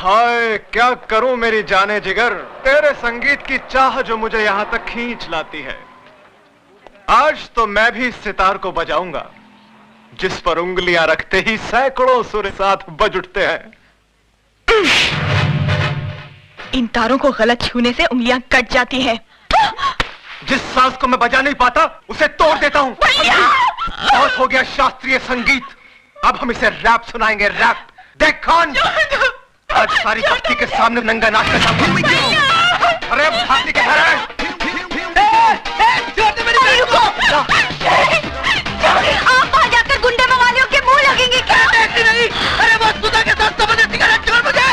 हाय क्या करूं मेरी जाने जिगर, तेरे संगीत की चाह जो मुझे यहां तक खींच लाती है। आज तो मैं भी इस सितार को बजाऊंगा जिस पर उंगलियां रखते ही सैकड़ों सुर साथ बज उठते हैं। इन तारों को गलत छूने से उंगलियां कट जाती हैं। जिस सांस को मैं बजा नहीं पाता उसे तोड़ देता हूं। बहुत हो गया शास्त्रीय संगीत, अब हम इसे रैप सुनाएंगे, रैप। देख कौन आज सारी भक्ति के सामने नंगा नाच का। अरे भाती के घर आप वहां जाकर गुंडे मवालियों के मुंह लगेंगे क्या? नहीं, अरे वो सुधा के साथ समझ सिगारेट छोड़ मुझे।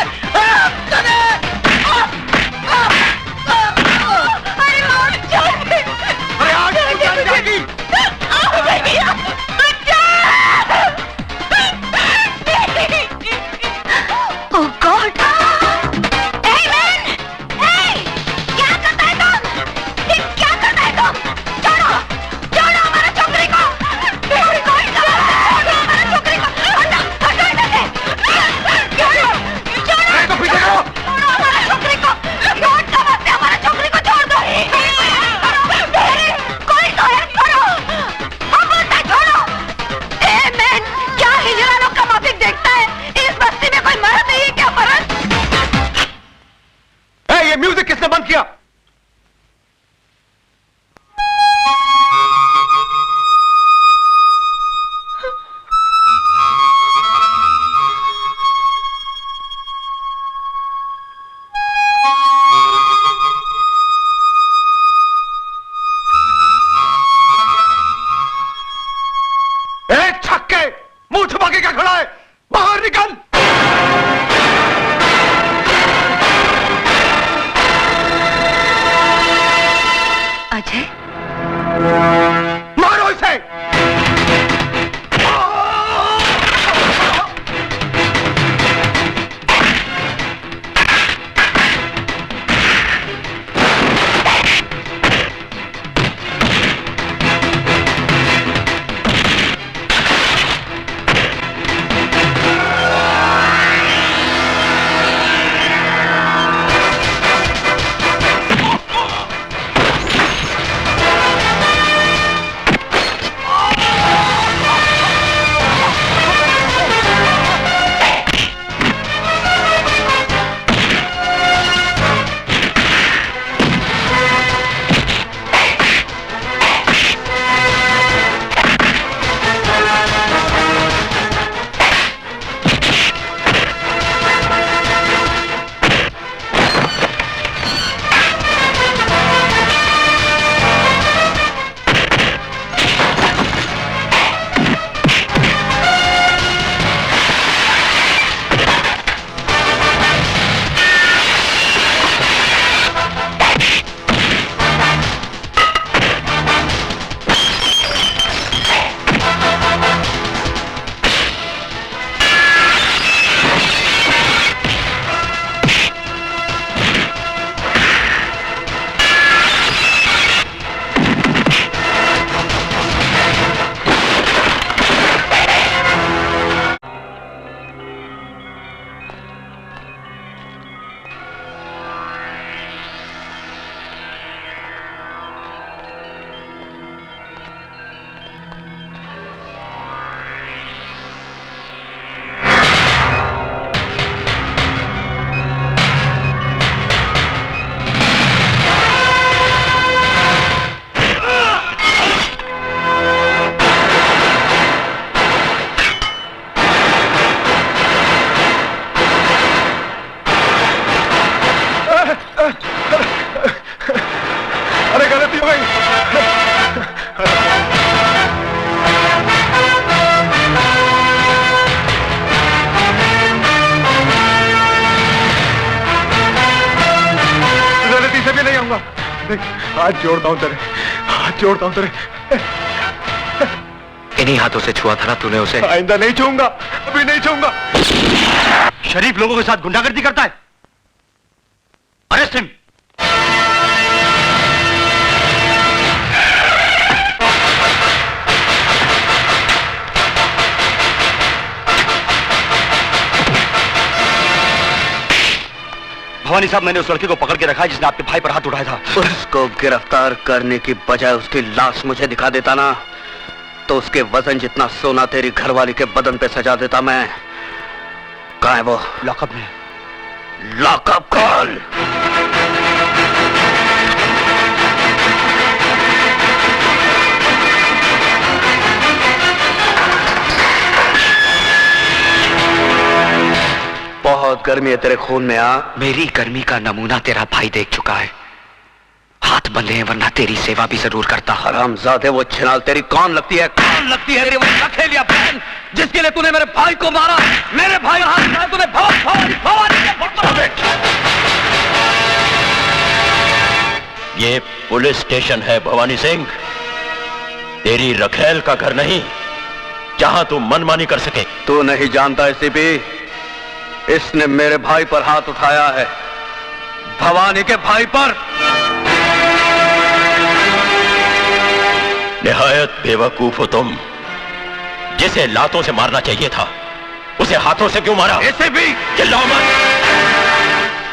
अरे आज जान जाएगी। Oh God! Hey man! Hey! क्या करता है तुम? क्या करता है तुम? छोड़ो! छोड़ो हमारे छोकरी को! छोड़ो हमारे छोकरी को! हटो! हटो इधर से! छोड़ो! छोड़ो! तो पीछे करो! छोड़ो हमारे छोकरी को! छोड़ दो मत, हमारे छोकरी को छोड़ दो! कोई तो है, करो! हम बोलते छोड़ो! Hey man! क्या हिजड़ालों का माफिक देखता है? इस बस्ती में कोई मर्द नहीं है क्या? मर्द? ये म्यूजिक किसने बंद किया? छक्के, मुंह छुपा के क्या खड़ा है? बाहर निकल! अजय, मारो इसे! हाथ जोड़ता हूं तेरे, हाथ जोड़ता हूं तेरे। इन्हीं हाथों से छुआ था ना तूने उसे? आइंदा नहीं छूऊंगा, अभी नहीं छूऊंगा। शरीफ लोगों के साथ गुंडागर्दी करता है, अरेस्ट हिम। भवानी साहब, मैंने उस लड़के को पकड़ के रखा है जिसने आपके भाई पर हाथ उठाया था। उसको गिरफ्तार करने की बजाय उसकी लाश मुझे दिखा देता ना, तो उसके वजन जितना सोना तेरी घरवाली के बदन पे सजा देता मैं। कहाँ है वो? लॉकअप में। Lockup call. बहुत गर्मी है तेरे खून में। मेरी गर्मी का नमूना तेरा भाई देख चुका है। हाथ बंधे हैं, वरना तेरी सेवा भी जरूर करता। हरामजादे, वो छिनाल तेरी कौन लगती है? कौन लगती है तेरी वो लखेलिया बहन, जिसके लिए तूने मेरे भाई को मारा? मेरे भाई हाथ में तूने ये पुलिस स्टेशन है भवानी सिंह, तेरी रखेल का घर नहीं जहां तू मनमानी कर सके। तू नहीं जानता एसीपी, इसने मेरे भाई पर हाथ उठाया है, भवानी के भाई पर। निहायत बेवकूफ हो तुम। जिसे लातों से मारना चाहिए था उसे हाथों से क्यों मारा? एसीपी चिल्लाओ मत।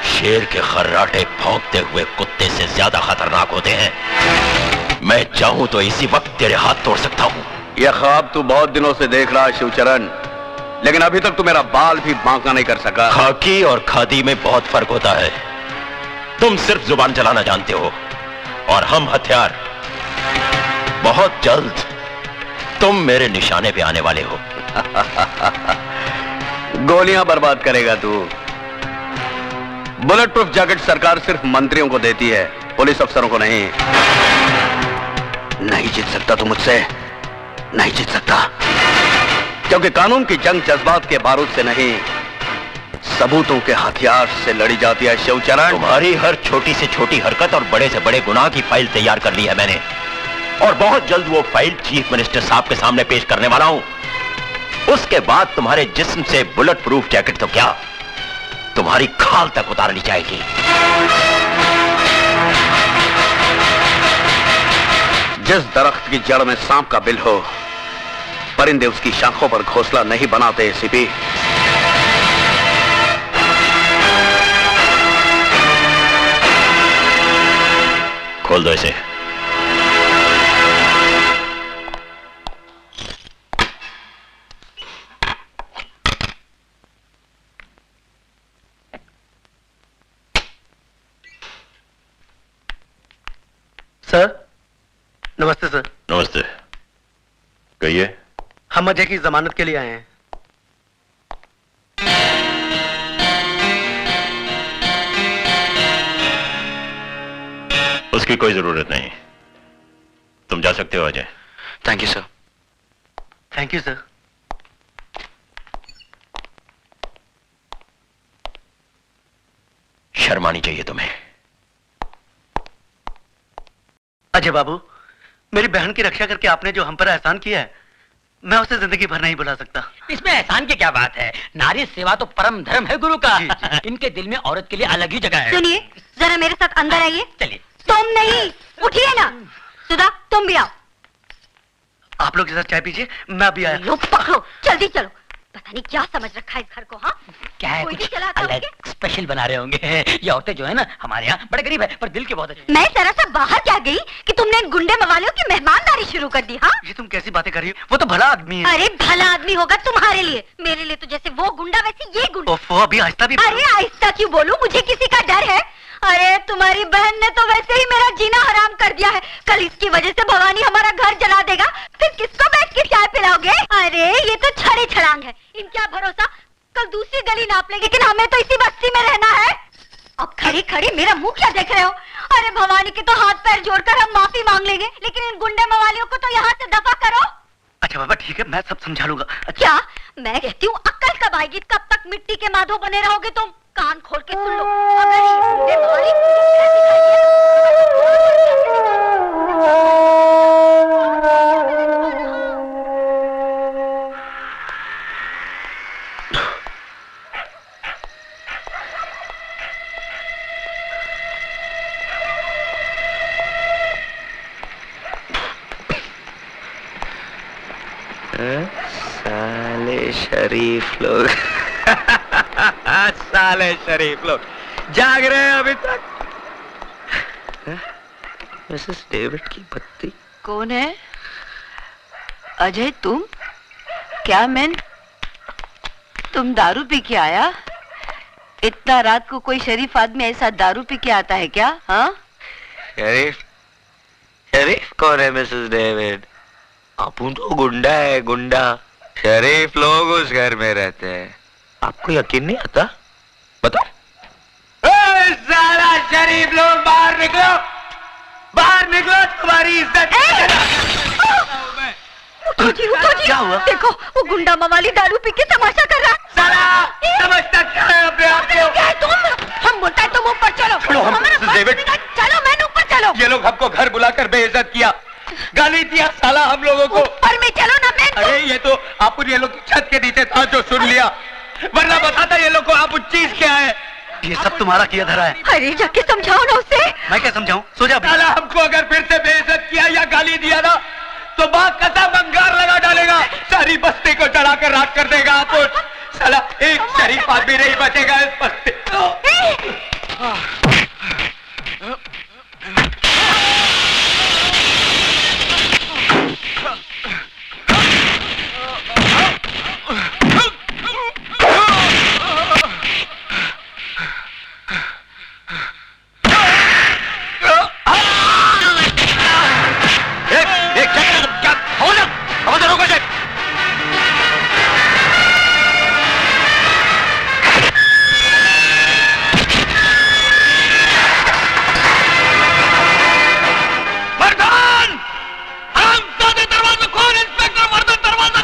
शेर के खर्राटे भौंकते हुए कुत्ते से ज्यादा खतरनाक होते हैं। मैं चाहूं तो इसी वक्त तेरे हाथ तोड़ सकता हूं। यह ख्वाब तू बहुत दिनों से देख रहा है शिवचरण, लेकिन अभी तक तू मेरा बाल भी बांका नहीं कर सका। खाकी और खादी में बहुत फर्क होता है। तुम सिर्फ जुबान चलाना जानते हो और हम हथियार। बहुत जल्द तुम मेरे निशाने पे आने वाले हो। गोलियां बर्बाद करेगा तू। बुलेट प्रूफ जैकेट सरकार सिर्फ मंत्रियों को देती है, पुलिस अफसरों को नहीं। नहीं जीत सकता तू मुझसे, नहीं जीत सकता, क्योंकि कानून की जंग जज्बात के बारूद से नहीं, सबूतों के हथियार से लड़ी जाती है शिवचरण। तुम्हारी हर छोटी से छोटी हरकत और बड़े से बड़े गुनाह की फाइल तैयार कर ली है मैंने, और बहुत जल्द वो फाइल चीफ मिनिस्टर साहब के सामने पेश करने वाला हूं। उसके बाद तुम्हारे जिस्म से बुलेट प्रूफ जैकेट तो क्या, तुम्हारी खाल तक उतार ली जाएगी। जिस दरख्त की जड़ में सांप का बिल हो, परिंदे उसकी शाखों पर घोंसला नहीं बनाते एसीपी। खोल दो इसे। सर नमस्ते। सर नमस्ते, कहिए। हम अजय की जमानत के लिए आए हैं। उसकी कोई जरूरत नहीं, तुम जा सकते हो Ajay. Thank you sir. Thank you sir. शर्म आनी चाहिए तुम्हें। अजय बाबू, मेरी बहन की रक्षा करके आपने जो हम पर एहसान किया है, मैं उसे जिंदगी भर नहीं भुला सकता। इसमें एहसान की क्या बात है? नारी सेवा तो परम धर्म है गुरु का। जी, जी। इनके दिल में औरत के लिए अलग ही जगह है। सुनिए, जरा मेरे साथ अंदर आइए। चलिए। तुम नहीं, उठिए ना। सुधा, तुम भी आओ। आप लोग के साथ चाय पीजिए, मैं अभी आया। लो पकड़ो, जल्दी चलो। पता नहीं क्या समझ रखा है इस घर को। हाँ, क्या है, कोई भी कुछ चलाता अलग होंगे। स्पेशल बना रहे होंगे। ये औरतें जो है ना हमारे यहाँ बड़े गरीब है, पर दिल के बहुत अच्छे। मैं जरा सा बाहर क्या गई कि तुमने इन गुंडे मवालियों की मेहमानदारी शुरू कर दी। हाँ, ये तुम कैसी बातें कर रही हो? वो तो भला आदमी है। अरे भला आदमी होगा तुम्हारे लिए, मेरे लिए तो जैसे वो गुंडा वैसे ये गुंडा। ओफो, अभी आहिस्ता भी। अरे आहिस्ता क्यों बोलूं, मुझे किसी का डर है? अरे तुम्हारी बहन ने तो वैसे ही मेरा जीना हराम कर दिया है। कल इसकी वजह से भवानी हमारा घर जला देगा, फिर किसको बैठ के चाय पिलाओगे? अरे ये तो छड़े छड़ांग है, इनका भरोसा। कल दूसरी गली नाप लेंगे, लेकिन हमें तो इसी बस्ती में रहना है। अब खड़ी खड़ी मेरा मुंह क्या देख रहे हो? अरे भवानी के तो हाथ पैर जोड़कर हम माफी मांग लेंगे, लेकिन इन गुंडे मवालियों को तो यहाँ से दफा करो। अच्छा बाबा ठीक है, मैं सब समझा लूंगा। क्या? मैं कहती हूँ अक्ल कब आएगी? कब तक मिट्टी के माधो बने रहोगे तुम? कान खोल के सुन लो, अगर ये गुंडे मवाली मुझे साले शरीफ लोग। साले शरीफ लोग, जाग रहे हैं अभी तक? मिसेस डेविड की पत्नी कौन है? अजय तुम? क्या मैन, तुम दारू पी के आया? इतना रात को कोई शरीफ आदमी ऐसा दारू पी के आता है क्या? हाँ? शरीफ? शरीफ कौन है मिसेस डेविड? अपुन तो गुंडा है, गुंडा। शरीफ लोग उस घर में रहते हैं। आपको यकीन नहीं आता? बताओ। सारा शरीफ लोग बाहर निकलो, बाहर निकलो, तुम्हारी इज्जत। उठो जी, क्या हुआ? देखो वो गुंडा मवाली दारू पी के तमाशा कर रहा है। साला समझता क्या है अपने आप को? क्या है तुम? हम बोलता है तुम ऊपर चलो। चलो हम हमारा मिसेस डेविड। चलो मैंने ऊपर चलो। ये लोग हमको घर बुलाकर बेइज्जत किया, गाली दिया साला हम लोगों को। ऊपर में चलो ना मैन। अरे ये तो आप ये लोग की छत के नीचे था जो सुन लिया, वरना बताता ये लोग को आप चीज क्या है। ये सब तुम्हारा किया धरा है। अरे जाके समझाओ ना उसे। मैं क्या समझाऊं? सो जा। साला हमको अगर फिर से बेइज्जत किया या गाली दिया ना तो बाग कसम अंगार लगा डालेगा, सारी बस्ती को जला कर राख कर देगा। आप साला एक शरीफ आदमी नहीं बचेगा इस बस्ती को।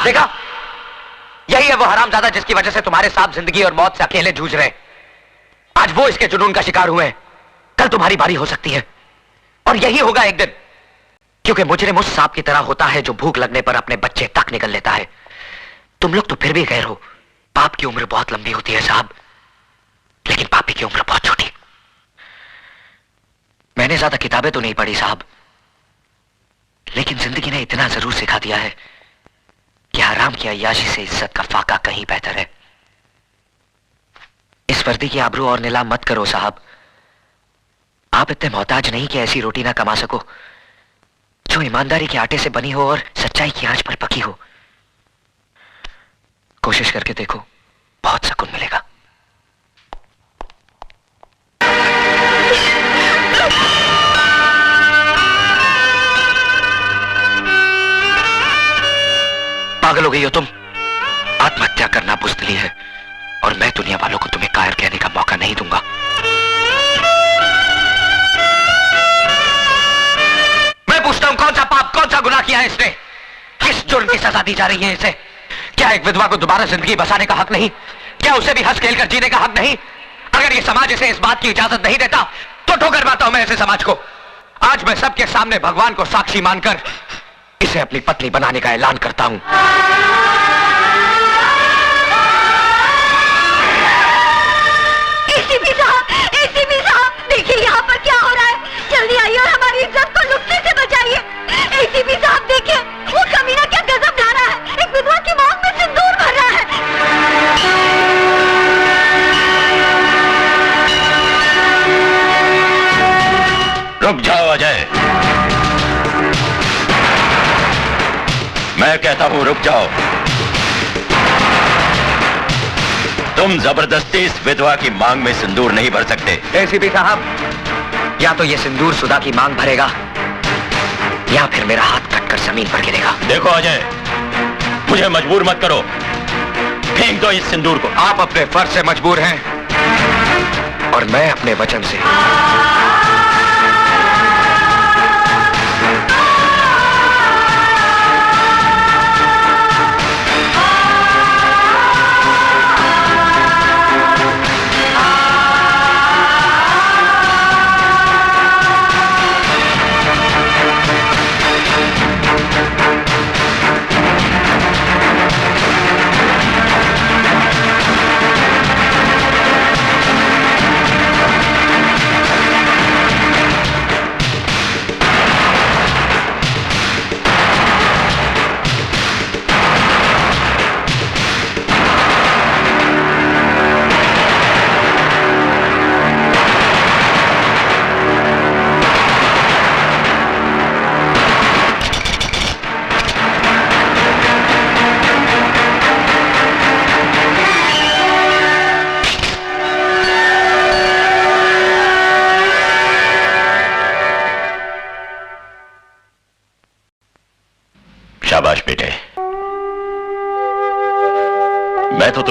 देखा, यही है वो हरामजादा जिसकी वजह से तुम्हारे साथ जिंदगी और मौत से अकेले जूझ रहे हैं। आज वो इसके जुनून का शिकार हुए हैं, कल तुम्हारी बारी हो सकती है और यही होगा एक दिन, क्योंकि मुजरिम उस सांप की तरह होता है जो भूख लगने पर अपने बच्चे तक निकल लेता है। तुम लोग तो फिर भी गैर हो। पाप की उम्र बहुत लंबी होती है साहब, लेकिन पापी की उम्र बहुत छोटी। मैंने ज्यादा किताबें तो नहीं पढ़ी साहब, लेकिन जिंदगी ने इतना जरूर सिखा दिया है कि हराम की अय्याशी से इज्जत का फाका कहीं बेहतर है। इस वर्दी की आबरू और नीलाम मत करो साहब। आप इतने मोहताज नहीं कि ऐसी रोटी ना कमा सको जो ईमानदारी के आटे से बनी हो और सच्चाई की आंच पर पकी हो। कोशिश करके देखो, बहुत सुकून मिलेगा। पागल हो गई हो तुम? आत्महत्या करना बुज़दिली है और मैं दुनिया वालों को तुम्हें कायर कहने का मौका नहीं दूंगा। मैं पूछता हूं, कौन सा पाप, कौन सा गुनाह किया है इसने? किस जुर्म की सजा दी जा रही है इसे? क्या एक विधवा को दोबारा जिंदगी बसाने का हक नहीं? क्या उसे भी हंस खेल कर जीने का हक नहीं? अगर ये समाज इसे इस बात की इजाजत नहीं देता तो ठोकर मारता हूं मैं ऐसे समाज को। आज मैं सबके सामने भगवान को साक्षी मानकर इसे अपनी पत्नी बनाने का ऐलान करता हूं। एसीपी साहब, देखिए यहाँ पर क्या हो रहा है। जल्दी आइए और हमारी इज्जत को लुटने से बचाइए। एसीपी साहब देखिए, वो कमीना क्या गजब ढा रहा है। एक विधवा की मांग में सिंदूर भर रहा है। रुक जाओ अजय, मैं कहता हूं रुक जाओ। तुम जबरदस्ती इस विधवा की मांग में सिंदूर नहीं भर सकते। एसीपी साहब, या तो ये सिंदूर सुधा की मांग भरेगा या फिर मेरा हाथ कटकर जमीन पर गिरेगा। देखो अजय, मुझे मजबूर मत करो, फेंक दो इस सिंदूर को। आप अपने फर्ज से मजबूर हैं और मैं अपने वचन से।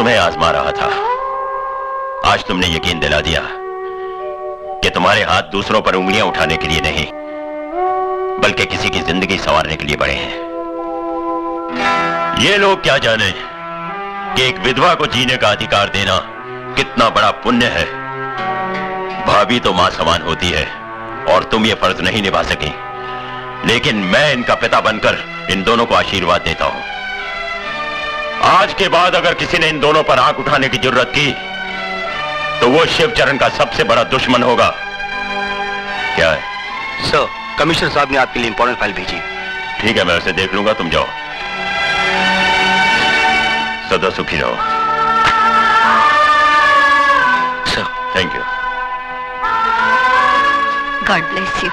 तुम्हें आजमा रहा था। आज तुमने यकीन दिला दिया कि तुम्हारे हाथ दूसरों पर उंगलियां उठाने के लिए नहीं, बल्कि किसी की जिंदगी संवारने के लिए बड़े हैं। ये लोग क्या जाने कि एक विधवा को जीने का अधिकार देना कितना बड़ा पुण्य है। भाभी तो मां समान होती है और तुम ये फर्ज नहीं निभा सकी, लेकिन मैं इनका पिता बनकर इन दोनों को आशीर्वाद देता हूं। आज के बाद अगर किसी ने इन दोनों पर आंख उठाने की जरूरत की तो वो शिवचरण का सबसे बड़ा दुश्मन होगा। क्या है? सर, कमिश्नर साहब ने आपके लिए इंपॉर्टेंट फाइल भेजी। ठीक है, मैं उसे देख लूंगा, तुम जाओ। सदा सुखी रहो। Sir, thank you. God bless you.